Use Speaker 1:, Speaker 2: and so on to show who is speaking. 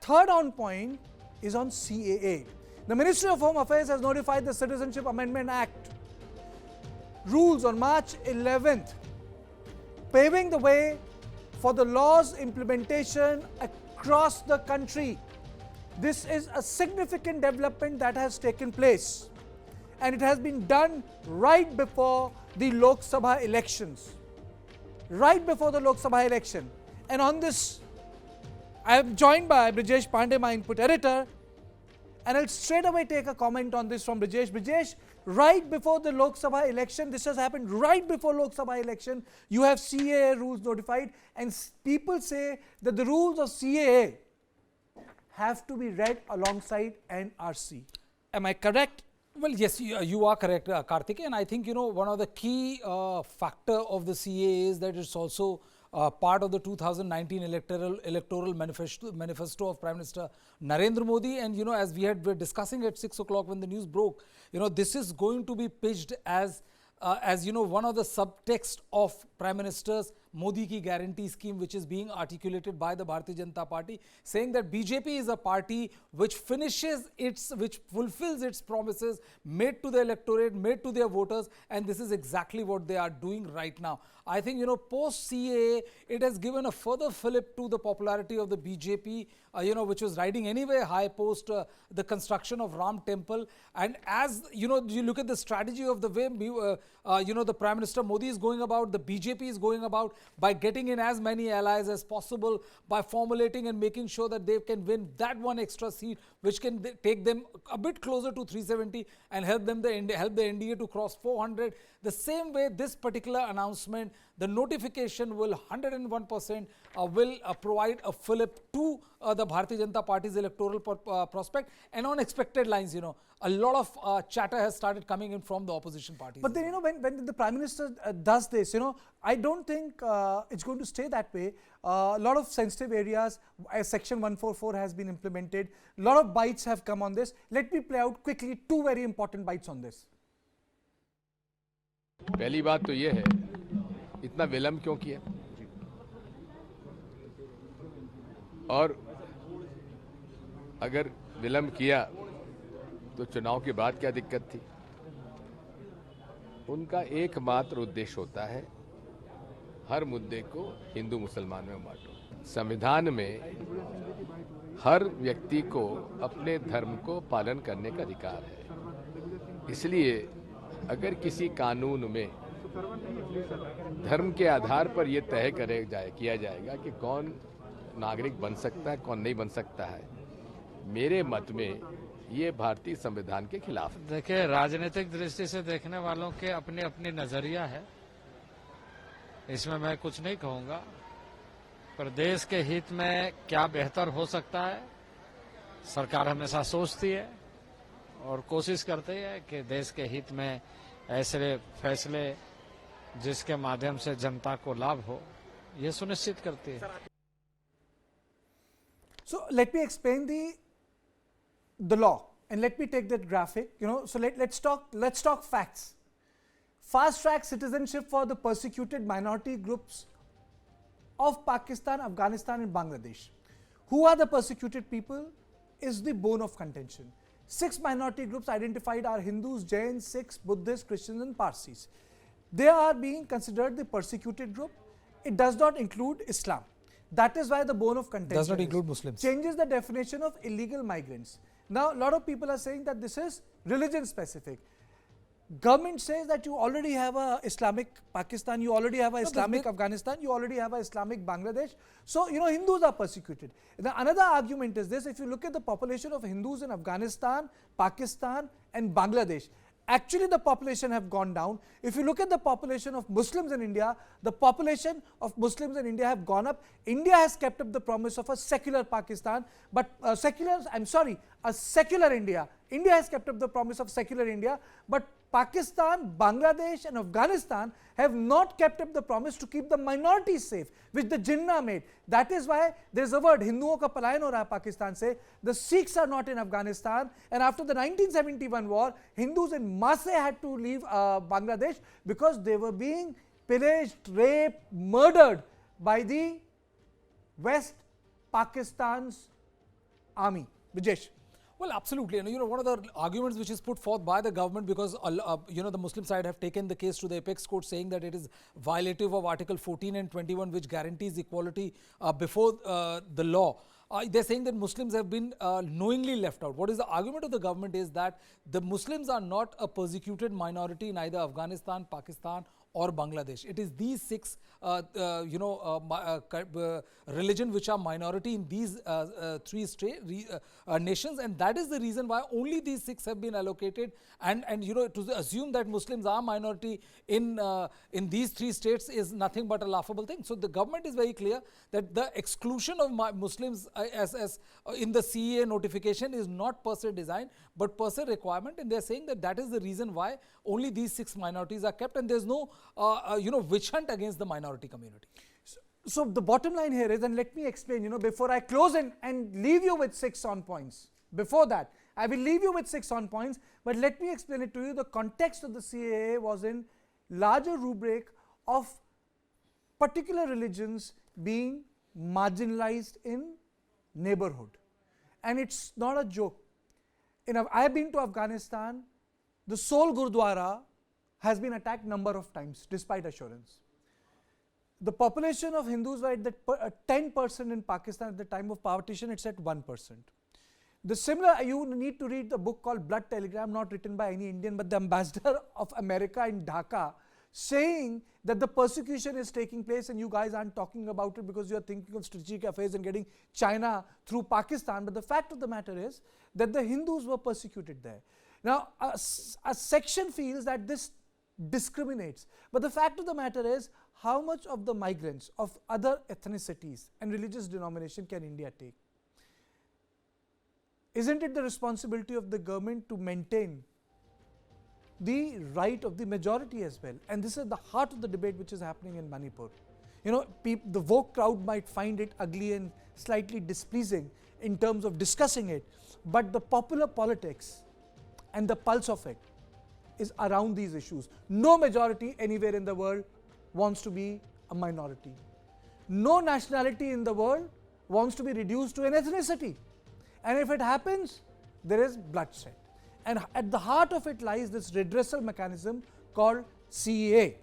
Speaker 1: third on point is on CAA. The Ministry of Home Affairs has notified the Citizenship Amendment Act rules on March 11th, paving the way for the law's implementation across the country. This is a significant development that has taken place, and it has been done right before the Lok Sabha elections. Right before the Lok Sabha election. And on this, I am joined by Brijesh Pandey, my input editor, and I'll straight away take a comment on this from Brijesh. Brijesh, right before the Lok Sabha election, this has happened right before Lok Sabha election, you have CAA rules notified, and people say that the rules of CAA have to be read alongside NRC. Am I correct?
Speaker 2: Well, yes, you are correct, Karthik. And I think, one of the key factor of the CAA is that it's also part of the 2019 electoral manifesto of Prime Minister Narendra Modi. And, as we were discussing at 6 o'clock when the news broke, this is going to be pitched as one of the subtext of Prime Minister's Modi ki guarantee scheme, which is being articulated by the Bharatiya Janata Party, saying that BJP is a party which fulfills its promises made to the electorate, made to their voters, and this is exactly what they are doing right now. I think, post CAA, it has given a further fillip to the popularity of the BJP, which was riding anyway high post the construction of Ram Temple. And as, you look at the strategy of the way, the Prime Minister Modi is going about, the BJP is going about, by getting in as many allies as possible, by formulating and making sure that they can win that one extra seat, which can take them a bit closer to 370 and help the NDA to cross 400. The same way, this particular announcement, the notification will 101% will provide a fillip to the Bharatiya Janata Party's electoral prospect. And on expected lines, a lot of chatter has started coming in from the opposition parties.
Speaker 1: But then, when the Prime Minister does this, I don't think it's going to stay that way. A lot of sensitive areas, Section 144 has been implemented. A lot of bites have come on this. Let me play out quickly two very important bites on this.
Speaker 3: पहली बात तो ये है, इतना विलंब क्यों किया? और अगर विलंब किया तो चुनाव के बाद क्या दिक्कत थी? उनका एकमात्र उद्देश्य होता है हर मुद्दे को हिंदू मुसलमान में बांटो। संविधान में हर व्यक्ति को अपने धर्म को पालन करने का अधिकार है। इसलिए अगर किसी कानून में धर्म के आधार पर यह तय किया जाएगा कि कौन नागरिक बन सकता है, कौन नहीं बन सकता है, मेरे मत में ये भारतीय संविधान के खिलाफ।
Speaker 4: देखिए, राजनीतिक दृष्टि से देखने वालों के अपनी अपनी नजरिया है, इसमें मैं कुछ नहीं कहूंगा, पर देश के हित में क्या बेहतर हो सकता है, सरकार हमेशा सोचती है और कोशिश करती है कि देश के हित में ऐसे फैसले जिसके माध्यम से जनता को लाभ हो, ये सुनिश्चित करती है।
Speaker 1: So let me explain the law, and let me take that graphic. So let's talk facts. Fast track citizenship for the persecuted minority groups of Pakistan, Afghanistan, and Bangladesh. Who are the persecuted people is the bone of contention. 6 minority groups identified are Hindus, Jains, Sikhs, Buddhists, Christians, and Parsis. They are being considered the persecuted group. It does not include Islam. That is why the bone of contention
Speaker 2: does not include Muslims.
Speaker 1: Changes the definition of illegal migrants. Now, a lot of people are saying that this is religion specific. Government says that you already have a Islamic Pakistan, you already have a Islamic Afghanistan, you already have a Islamic Bangladesh. So, Hindus are persecuted. Now, another argument is this: if you look at the population of Hindus in Afghanistan, Pakistan, and Bangladesh, actually the population have gone down. If you look at the population of Muslims in India, the population of Muslims in India have gone up. India has kept up the promise of a secular Pakistan, but a secular India. India has kept up the promise of secular India, but Pakistan, Bangladesh, and Afghanistan have not kept up the promise to keep the minorities safe, which the Jinnah made. That is why there is a word, Hinduon ka palayan ho raha hai Pakistan se. The Sikhs are not in Afghanistan, and after the 1971 war, Hindus in masse had to leave Bangladesh because they were being pillaged, raped, murdered by the West Pakistan's army. Vijesh.
Speaker 2: Well, absolutely. And one of the arguments which is put forth by the government, because the Muslim side have taken the case to the apex court, saying that it is violative of Article 14 and 21, which guarantees equality before the law. They're saying that Muslims have been knowingly left out. What is the argument of the government is that the Muslims are not a persecuted minority in either Afghanistan, Pakistan or Bangladesh. It is these six religion which are minority in these three nations, and that is the reason why only these six have been allocated. And to assume that Muslims are minority in these three states is nothing but a laughable thing. So the government is very clear that the exclusion of Muslims as in the CEA notification is not per se design but per se requirement, and they are saying that that is the reason why only these six minorities are kept, and there is no witch hunt against the minority community.
Speaker 1: So the bottom line here is, and let me explain, before I close and leave you with 6 on points. Before that, I will leave you with 6 on points, but let me explain it to you. The context of the CAA was in larger rubric of particular religions being marginalized in neighborhood. And it's not a joke. I have been to Afghanistan. The sole Gurdwara has been attacked number of times, despite assurance. The population of Hindus were at 10% in Pakistan at the time of partition. It's at 1%. The similar, you need to read the book called Blood Telegram, not written by any Indian, but the ambassador of America in Dhaka, saying that the persecution is taking place and you guys aren't talking about it because you are thinking of strategic affairs and getting China through Pakistan. But the fact of the matter is that the Hindus were persecuted there. Now, a section feels that this discriminates. But the fact of the matter is, how much of the migrants of other ethnicities and religious denomination can India take? Isn't it the responsibility of the government to maintain the right of the majority as well? And this is the heart of the debate which is happening in Manipur. The woke crowd might find it ugly and slightly displeasing in terms of discussing it, but the popular politics and the pulse of it is around these issues. No majority anywhere in the world wants to be a minority. No nationality in the world wants to be reduced to an ethnicity. And if it happens, there is bloodshed. And at the heart of it lies this redressal mechanism called CEA.